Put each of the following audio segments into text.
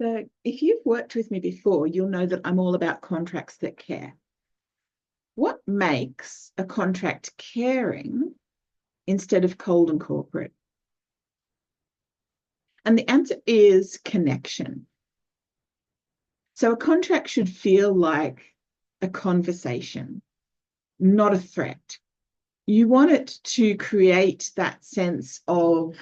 So if you've worked with me before, you'll know that I'm all about contracts that care. What makes a contract caring instead of cold and corporate? And the answer is connection. So a contract should feel like a conversation, not a threat. You want it to create that sense of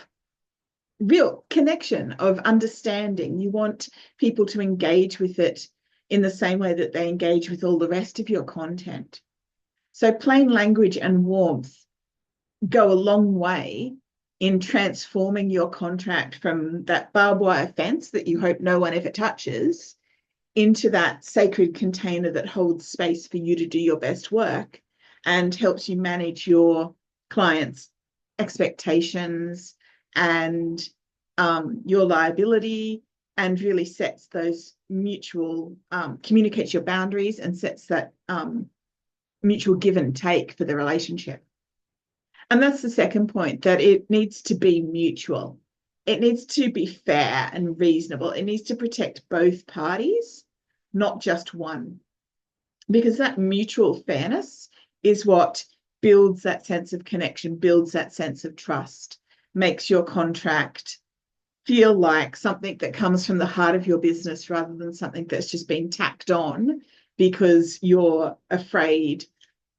real connection, of understanding. You want people to engage with it in the same way that they engage with all the rest of your content. So plain language and warmth go a long way in transforming your contract from that barbed wire fence that you hope no one ever touches into that sacred container that holds space for you to do your best work and helps you manage your clients' expectations and your liability, and really sets those mutual, communicates your boundaries and sets that mutual give and take for the relationship. And that's the second point, that it needs to be mutual. It needs to be fair and reasonable. It needs to protect both parties, not just one, because that mutual fairness is what builds that sense of connection, builds that sense of trust, makes your contract feel like something that comes from the heart of your business rather than something that's just been tacked on because you're afraid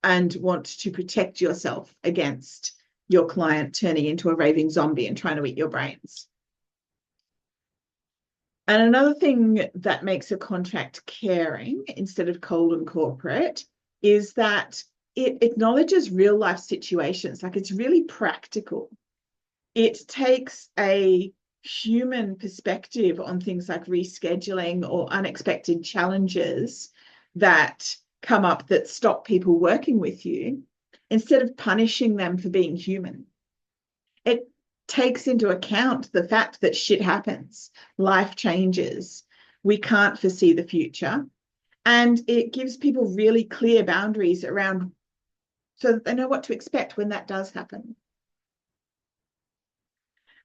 and want to protect yourself against your client turning into a raving zombie and trying to eat your brains. And another thing that makes a contract caring instead of cold and corporate is that it acknowledges real life situations. Like, it's really practical. It takes a human perspective on things like rescheduling or unexpected challenges that come up that stop people working with you, instead of punishing them for being human. It takes into account the fact that shit happens, life changes, we can't foresee the future, and it gives people really clear boundaries around so that they know what to expect when that does happen.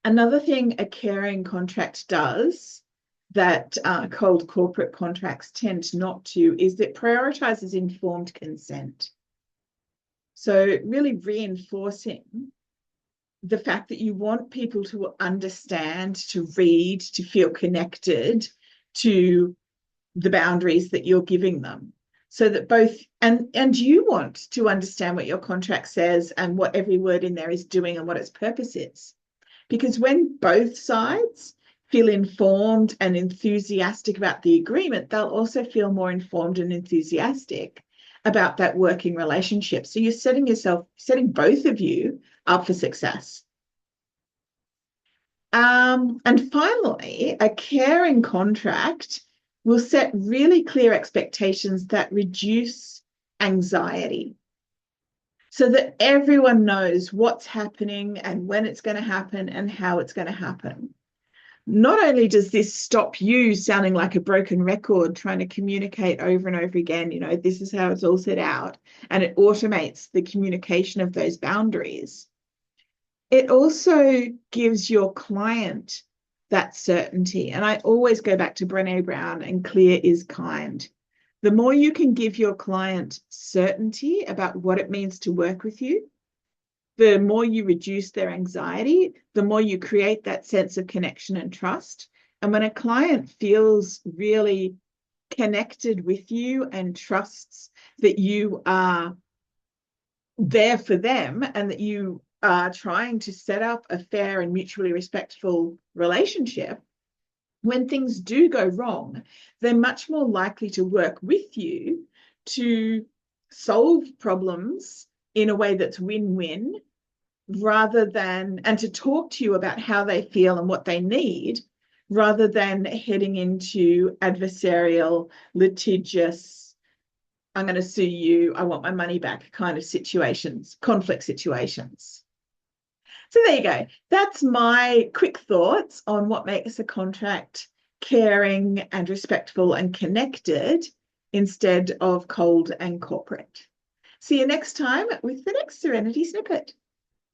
Another thing a caring contract does that cold corporate contracts tend not to is that prioritizes informed consent. So really reinforcing the fact that you want people to understand, to read, to feel connected to the boundaries that you're giving them, so that both, and you want to understand what your contract says and what every word in there is doing and what its purpose is. Because when both sides feel informed and enthusiastic about the agreement, they'll also feel more informed and enthusiastic about that working relationship. So you're setting both of you up for success. And finally, a caring contract will set really clear expectations that reduce anxiety, so that everyone knows what's happening and when it's going to happen and how it's going to happen. Not only does this stop you sounding like a broken record trying to communicate over and over again, you know, this is how it's all set out, and it automates the communication of those boundaries. It also gives your client that certainty. And I always go back to Brené Brown and clear is kind. The more you can give your client certainty about what it means to work with you, the more you reduce their anxiety, the more you create that sense of connection and trust. And when a client feels really connected with you and trusts that you are there for them and that you are trying to set up a fair and mutually respectful relationship, when things do go wrong, they're much more likely to work with you to solve problems in a way that's win-win, rather than, and to talk to you about how they feel and what they need, rather than heading into adversarial, litigious, I'm going to sue you, I want my money back kind of situations, conflict situations. So there you go. That's my quick thoughts on what makes a contract caring and respectful and connected instead of cold and corporate. See you next time with the next Serenity Snippet.